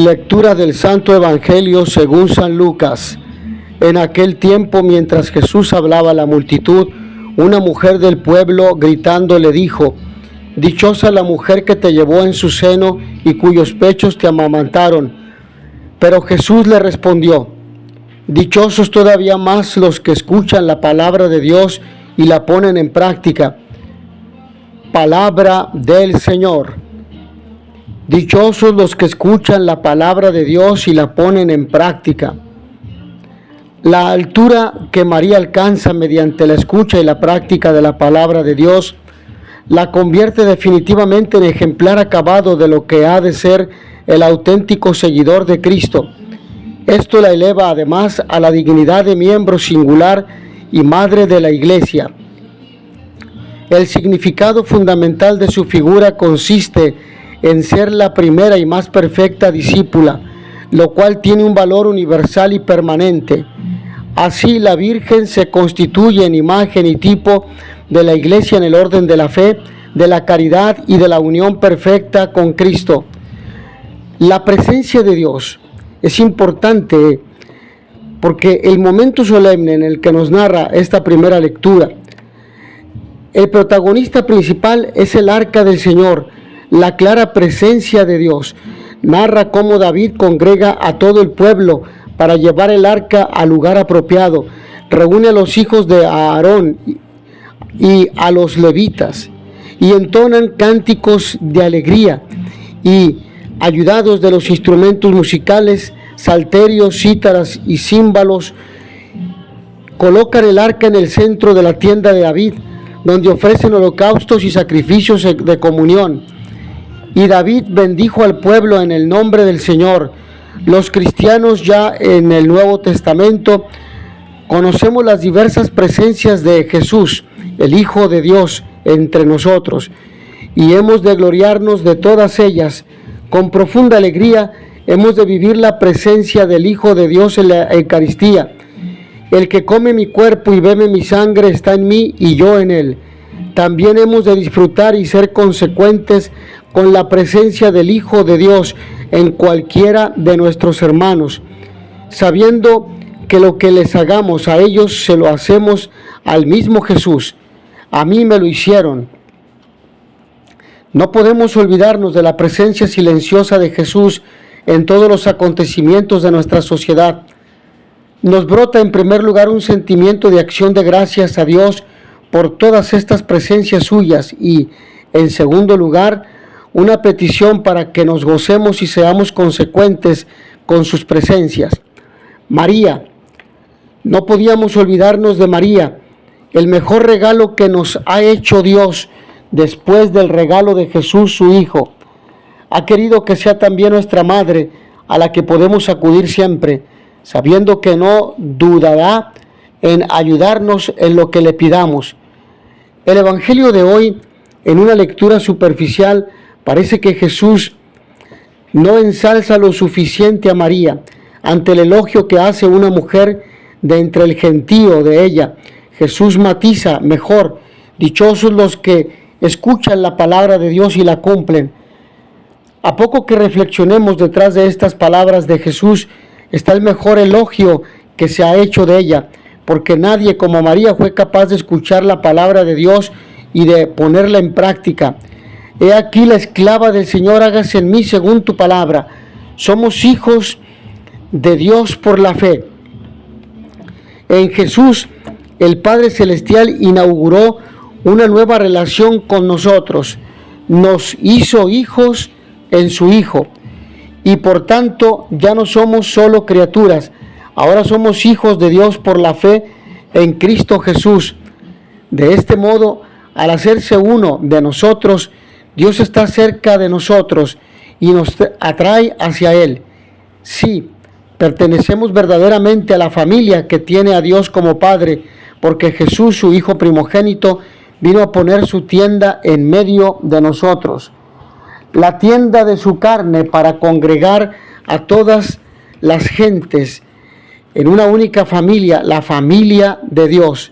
Lectura del Santo Evangelio según San Lucas. En aquel tiempo, mientras Jesús hablaba a la multitud, una mujer del pueblo gritando le dijo: «Dichosa la mujer que te llevó en su seno y cuyos pechos te amamantaron». Pero Jesús le respondió: «Dichosos todavía más los que escuchan la palabra de Dios y la ponen en práctica». Palabra del Señor. Dichosos los que escuchan la palabra de Dios y la ponen en práctica. La altura que María alcanza mediante la escucha y la práctica de la palabra de Dios la convierte definitivamente en ejemplar acabado de lo que ha de ser el auténtico seguidor de Cristo. Esto la eleva además a la dignidad de miembro singular y madre de la Iglesia. El significado fundamental de su figura consiste en ser la primera y más perfecta discípula, lo cual tiene un valor universal y permanente. Así, la Virgen se constituye en imagen y tipo de la Iglesia en el orden de la fe, de la caridad y de la unión perfecta con Cristo. La presencia de Dios es importante porque el momento solemne en el que nos narra esta primera lectura, el protagonista principal es el arca del Señor, la clara presencia de Dios. Narra cómo David congrega a todo el pueblo para llevar el arca al lugar apropiado. Reúne a los hijos de Aarón y a los levitas y entonan cánticos de alegría y, ayudados de los instrumentos musicales, salterios, cítaras y címbalos, colocan el arca en el centro de la tienda de David, donde ofrecen holocaustos y sacrificios de comunión. Y David bendijo al pueblo en el nombre del Señor. Los cristianos ya en el Nuevo Testamento conocemos las diversas presencias de Jesús, el Hijo de Dios, entre nosotros, y hemos de gloriarnos de todas ellas. Con profunda alegría hemos de vivir la presencia del Hijo de Dios en la Eucaristía. El que come mi cuerpo y bebe mi sangre está en mí y yo en él. También hemos de disfrutar y ser consecuentes con la presencia del Hijo de Dios en cualquiera de nuestros hermanos, sabiendo que lo que les hagamos a ellos se lo hacemos al mismo Jesús. A mí me lo hicieron. No podemos olvidarnos de la presencia silenciosa de Jesús en todos los acontecimientos de nuestra sociedad. Nos brota en primer lugar un sentimiento de acción de gracias a Dios por todas estas presencias suyas y, en segundo lugar, una petición para que nos gocemos y seamos consecuentes con sus presencias. María. No podíamos olvidarnos de María, el mejor regalo que nos ha hecho Dios después del regalo de Jesús, su Hijo. Ha querido que sea también nuestra madre, a la que podemos acudir siempre, sabiendo que no dudará en ayudarnos en lo que le pidamos. El Evangelio de hoy, en una lectura superficial, parece que Jesús no ensalza lo suficiente a María ante el elogio que hace una mujer de entre el gentío de ella. Jesús matiza mejor: dichosos los que escuchan la palabra de Dios y la cumplen. A poco que reflexionemos detrás de estas palabras de Jesús está el mejor elogio que se ha hecho de ella, porque nadie como María fue capaz de escuchar la palabra de Dios y de ponerla en práctica. He aquí la esclava del Señor, hágase en mí según tu palabra. Somos hijos de Dios por la fe. En Jesús, el Padre Celestial inauguró una nueva relación con nosotros. Nos hizo hijos en su Hijo. Y por tanto, ya no somos solo criaturas. Ahora somos hijos de Dios por la fe en Cristo Jesús. De este modo, al hacerse uno de nosotros, Dios está cerca de nosotros y nos atrae hacia Él. Sí, pertenecemos verdaderamente a la familia que tiene a Dios como Padre, porque Jesús, su Hijo primogénito, vino a poner su tienda en medio de nosotros. La tienda de su carne para congregar a todas las gentes en una única familia, la familia de Dios.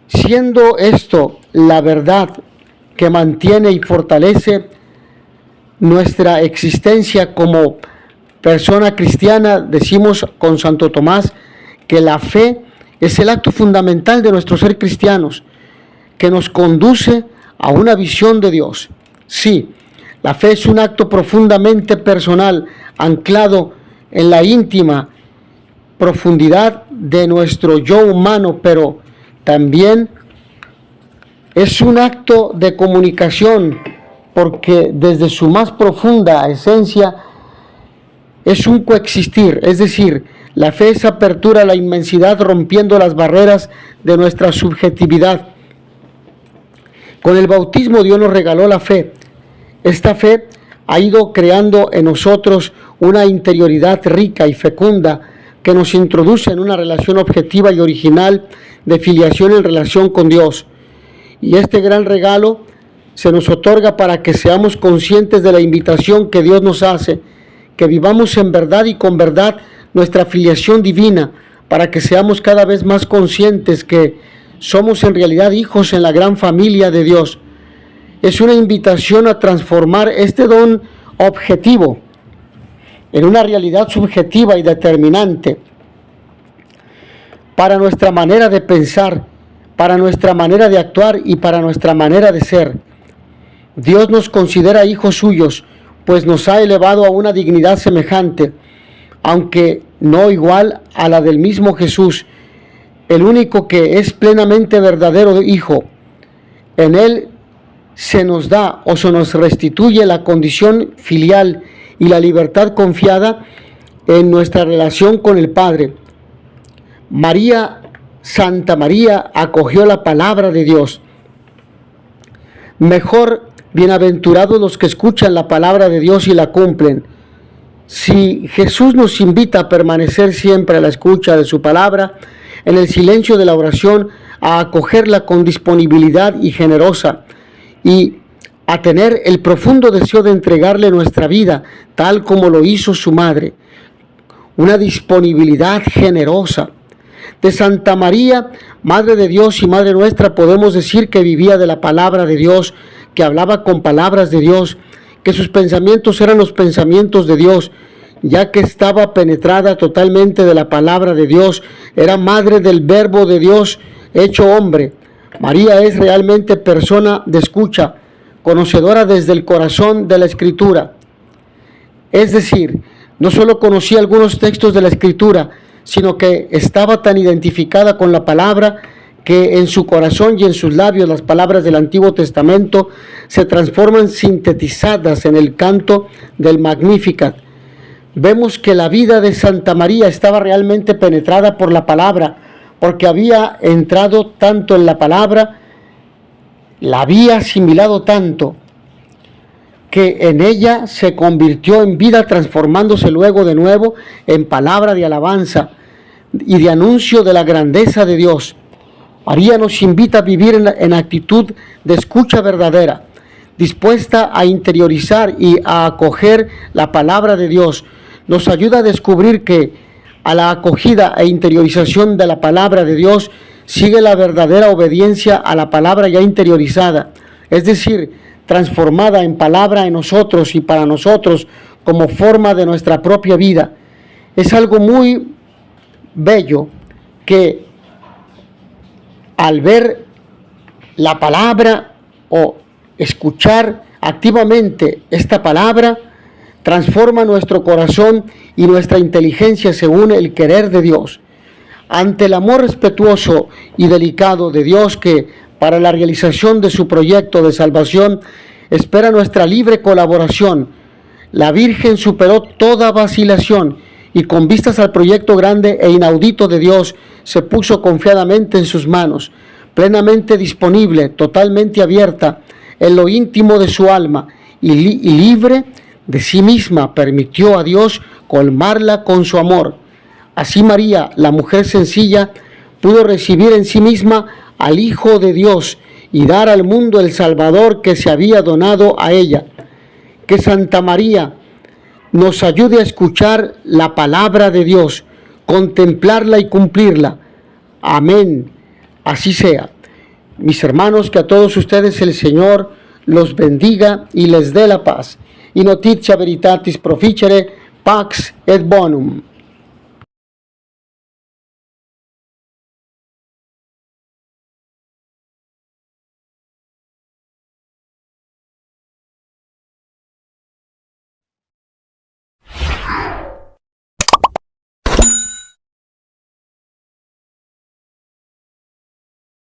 Siendo esto la verdad que mantiene y fortalece nuestra existencia como persona cristiana. Decimos con Santo Tomás que la fe es el acto fundamental de nuestro ser cristianos, que nos conduce a una visión de Dios. Sí, la fe es un acto profundamente personal, anclado en la íntima profundidad de nuestro yo humano, pero también es un acto de comunicación, porque desde su más profunda esencia es un coexistir, es decir, la fe es apertura a la inmensidad, rompiendo las barreras de nuestra subjetividad. Con el bautismo Dios nos regaló la fe. Esta fe ha ido creando en nosotros una interioridad rica y fecunda que nos introduce en una relación objetiva y original de filiación en relación con Dios. Y este gran regalo se nos otorga para que seamos conscientes de la invitación que Dios nos hace, que vivamos en verdad y con verdad nuestra filiación divina, para que seamos cada vez más conscientes que somos en realidad hijos en la gran familia de Dios. Es una invitación a transformar este don objetivo en una realidad subjetiva y determinante para nuestra manera de pensar, para nuestra manera de actuar y para nuestra manera de ser. Dios nos considera hijos suyos, pues nos ha elevado a una dignidad semejante, aunque no igual a la del mismo Jesús, el único que es plenamente verdadero Hijo. En Él se nos da o se nos restituye la condición filial y la libertad confiada en nuestra relación con el Padre. Santa María acogió la palabra de Dios. Mejor bienaventurados los que escuchan la palabra de Dios y la cumplen. Si Jesús nos invita a permanecer siempre a la escucha de su palabra, en el silencio de la oración, a acogerla con disponibilidad y generosa, y a tener el profundo deseo de entregarle nuestra vida, tal como lo hizo su madre, una disponibilidad generosa. De Santa María, Madre de Dios y Madre nuestra, podemos decir que vivía de la palabra de Dios, que hablaba con palabras de Dios, que sus pensamientos eran los pensamientos de Dios, ya que estaba penetrada totalmente de la palabra de Dios, era madre del Verbo de Dios hecho hombre. María es realmente persona de escucha, conocedora desde el corazón de la Escritura. Es decir, no solo conocía algunos textos de la Escritura, sino que estaba tan identificada con la palabra que en su corazón y en sus labios las palabras del Antiguo Testamento se transforman sintetizadas en el canto del Magnificat. Vemos que la vida de Santa María estaba realmente penetrada por la palabra, porque había entrado tanto en la palabra, la había asimilado tanto, que en ella se convirtió en vida, transformándose luego de nuevo en palabra de alabanza y de anuncio de la grandeza de Dios. María nos invita a vivir en actitud de escucha verdadera, dispuesta a interiorizar y a acoger la palabra de Dios. Nos ayuda a descubrir que a la acogida e interiorización de la palabra de Dios sigue la verdadera obediencia a la palabra ya interiorizada, es decir, transformada en palabra en nosotros y para nosotros como forma de nuestra propia vida. Es algo muy bello que al ver la palabra o escuchar activamente esta palabra, transforma nuestro corazón y nuestra inteligencia según el querer de Dios. Ante el amor respetuoso y delicado de Dios, que para la realización de su proyecto de salvación espera nuestra libre colaboración, la Virgen superó toda vacilación y con vistas al proyecto grande e inaudito de Dios, se puso confiadamente en sus manos, plenamente disponible, totalmente abierta en lo íntimo de su alma y libre de sí misma, permitió a Dios colmarla con su amor. Así María, la mujer sencilla, pudo recibir en sí misma al Hijo de Dios y dar al mundo el Salvador que se había donado a ella. Que Santa María nos ayude a escuchar la palabra de Dios, contemplarla y cumplirla. Amén. Así sea. Mis hermanos, que a todos ustedes el Señor los bendiga y les dé la paz. in notitia veritatis proficere, pax et bonum.